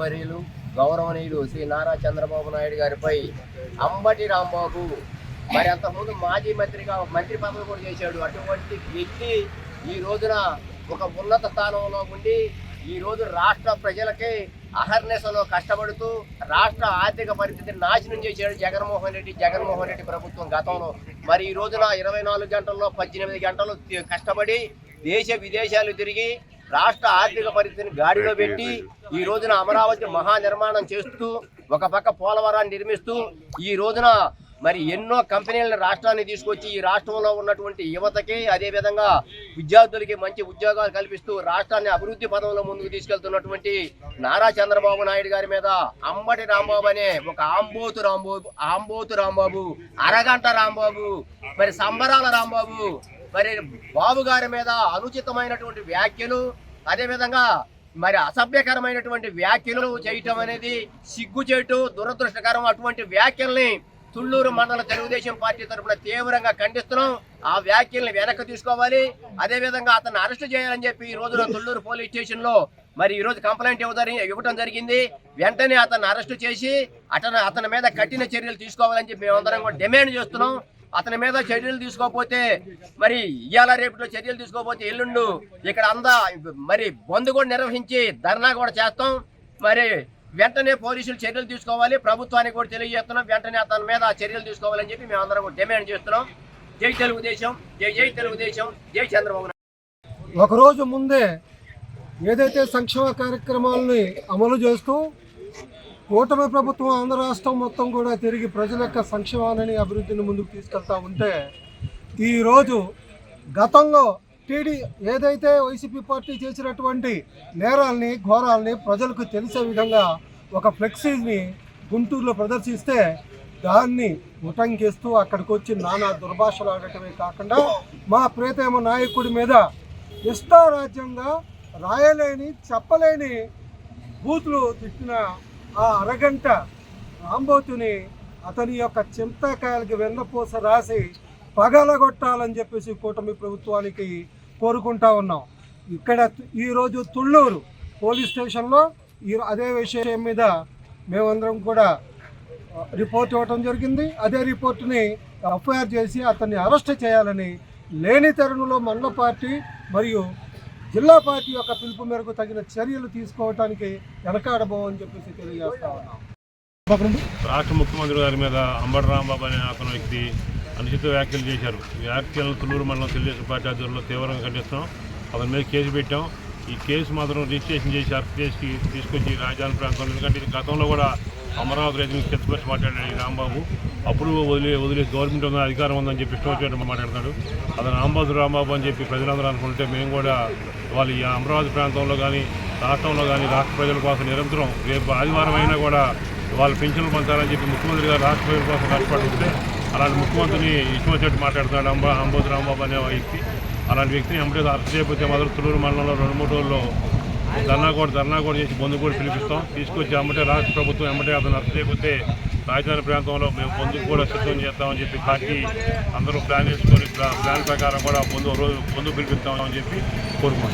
వర్యులు గౌరవనీయులు శ్రీ నారా చంద్రబాబు నాయుడు గారిపై అంబటి రాంబాబు మరి అంతకుముందు మాజీ మంత్రి పదవి కూడా చేశాడు. అటువంటి వ్యక్తి ఈ రోజున ఒక ఉన్నత స్థానంలో ఉండి ఈ రోజు రాష్ట్ర ప్రజలకి అహర్నిశలో కష్టపడుతూ రాష్ట్ర ఆర్థిక పరిస్థితిని నాశనం చేశాడు జగన్మోహన్ రెడ్డి ప్రభుత్వం గతంలో. మరి ఈ రోజున 24 గంటల్లో 18 గంటలు కష్టపడి దేశ విదేశాలు తిరిగి రాష్ట్ర ఆర్థిక పరిస్థితిని గాడిలో పెట్టి ఈ రోజున అమరావతి మహానిర్మాణం చేస్తూ ఒక పక్క పోలవరాన్ని నిర్మిస్తూ ఈ రోజున మరి ఎన్నో కంపెనీలను రాష్ట్రాన్ని తీసుకొచ్చి ఈ రాష్ట్రంలో ఉన్నటువంటి యువతకి అదేవిధంగా విద్యార్థులకి మంచి ఉద్యోగాలు కల్పిస్తూ రాష్ట్రాన్ని అభివృద్ధి పదంలో ముందుకు తీసుకెళ్తున్నటువంటి నారా చంద్రబాబు నాయుడు గారి మీద అంబటి రాంబాబు అనే ఒక ఆంబోతు రాంబాబు అరగంట రాంబాబు మరి సంబరాల రాంబాబు మరి బాబు గారి మీద అనుచితమైనటువంటి వ్యాఖ్యలు అదేవిధంగా మరి అసభ్యకరమైనటువంటి వ్యాఖ్యలు చేయటం అనేది సిగ్గుచేటు దురదృష్టకరం. అటువంటి వ్యాఖ్యల్ని తుళ్ళూరు మండల తెలుగుదేశం పార్టీ తరఫున తీవ్రంగా ఖండిస్తున్నాం. ఆ వ్యాఖ్యల్ని వెనక్కి తీసుకోవాలి. అదేవిధంగా అతన్ని అరెస్ట్ చేయాలని చెప్పి ఈ రోజున తుళ్ళూరు పోలీస్ స్టేషన్ లో మరి ఈ రోజు కంప్లైంట్ ఇవ్వడం జరిగింది. వెంటనే అతన్ని అరెస్ట్ చేసి అతని మీద కఠిన చర్యలు తీసుకోవాలని చెప్పి మేమందరం కూడా డిమాండ్ చేస్తున్నాం. అతని మీద చర్యలు తీసుకోకపోతే మరి ఇవాళ రేపులో చర్యలు తీసుకోకపోతే ఎల్లుండు ఇక్కడ మరి బంద్ కూడా నిర్వహించి ధర్నా కూడా చేస్తాం. మరి వెంటనే పోలీసులు చర్యలు తీసుకోవాలి. ప్రభుత్వానికి కూడా తెలియజేస్తున్నాం. వెంటనే అతని మీద చర్యలు తీసుకోవాలని చెప్పి మేమందరం కూడా డిమాండ్ చేస్తున్నాం. జై తెలుగుదేశం, జై తెలుగుదేశం, జై చంద్రబాబు నాయుడు. ఒకరోజు ముందే ఏదైతే సంక్షేమ కార్యక్రమాలని అమలు చేస్తూ కూటమి ప్రభుత్వం ఆంధ్ర రాష్ట్రం మొత్తం కూడా తిరిగి ప్రజల యొక్క సంక్షేమాన్ని అభివృద్ధిని ముందుకు తీసుకెళ్తా ఉంటే ఈరోజు గతంలో ఏదైతే వైసీపీ పార్టీ చేసినటువంటి నేరాల్ని ఘోరాల్ని ప్రజలకు తెలిసే విధంగా ఒక ఫ్లెక్సీని గుంటూరులో ప్రదర్శిస్తే దాన్ని ఉటంకిస్తూ అక్కడికి వచ్చి నానా దుర్భాషలు ఆడటమే కాకుండా మా ప్రియతమ నాయకుడి మీద ఇష్టారాజ్యంగా రాయలేని చెప్పలేని బూతులు తిట్టిన ఆ అరగంట రాంబోతుని అతని యొక్క చింతకాయలకి వెన్నపూస రాసి పగలగొట్టాలని చెప్పేసి కూటమి ప్రభుత్వానికి కోరుకుంటా ఉన్నాం. ఇక్కడ ఈరోజు తుళ్ళూరు పోలీస్ స్టేషన్లో అదే విషయం మీద మేమందరం కూడా రిపోర్ట్ ఇవ్వటం జరిగింది. అదే రిపోర్టుని ఎఫ్ఐఆర్ చేసి అతన్ని అరెస్ట్ చేయాలని లేని తరుణంలో మండల పార్టీ మరియు జిల్లా పార్టీ యొక్క పిలుపు మేరకు తగిన చర్యలు తీసుకోవడానికి వెనకాడబోమని చెప్పేసి తెలియజేస్తా ఉన్నాం. రాష్ట్ర ముఖ్యమంత్రి గారి మీద అంబటి రాంబాబు అనే అతను వ్యక్తి అనుచిత వ్యాఖ్యలు చేశారు. వ్యాఖ్యలను తుళ్ళూరు మండలం తెలుగుదేశం పార్టీ ఆధ్వర్యంలో తీవ్రంగా ఖండిస్తున్నాం. అతని మీద కేసు పెట్టాం. ఈ కేసు మాత్రం రిజిస్ట్రేషన్ చేసి అరెస్ట్ చేసి తీసుకొచ్చి రాజధాని ప్రాంతంలో, ఎందుకంటే ఇది గతంలో కూడా అమరావతి రైతులకు కించపరిచి మాట్లాడాడు ఈ రాంబాబు. అప్పుడు వదిలేసి గవర్నమెంట్ ఉన్న అధికారం ఉందని చెప్పి ఇష్టం వచ్చేటప్పుడు మాట్లాడతాడు. అతను అంబోతు రాంబాబు అని చెప్పి ప్రజలందరూ అనుకుంటే మేము కూడా వాళ్ళు ఈ అమరావతి ప్రాంతంలో కానీ రాష్ట్రంలో కానీ రాష్ట్ర ప్రజల కోసం నిరంతరం రేపు ఆదివారం అయినా కూడా వాళ్ళు పెన్షన్లు పంచాలని చెప్పి ముఖ్యమంత్రి గారు రాష్ట్ర ప్రజల కోసం కష్టపడిస్తే అలాంటి ముఖ్యమంత్రిని ఇష్టం వచ్చేట్టు మాట్లాడుతున్నాడు అంబోతు రాంబాబు అనే వ్యక్తి. అలాంటి వ్యక్తిని ఎంబడే అరెస్ట్ చేయకపోతే మాత్రం తుళ్ళూరు మండలంలో 2-3 రోజుల్లో ధర్నా కూడా చేసి బంధు కూడా పిలిపిస్తాం. తీసుకొచ్చి ఎంబటే రాష్ట్ర ప్రభుత్వం ఎంబటే అతను అరెస్ట్ చేయకపోతే రాజధాని ప్రాంతంలో మేము బంధుకు కూడా సిద్ధం చేస్తామని చెప్పి పార్టీ అందరూ ప్లాన్ చేసుకొని ప్లాన్ ప్రకారం కూడా బంధు పిలిపిస్తామని చెప్పి కోరుకుంటున్నాం.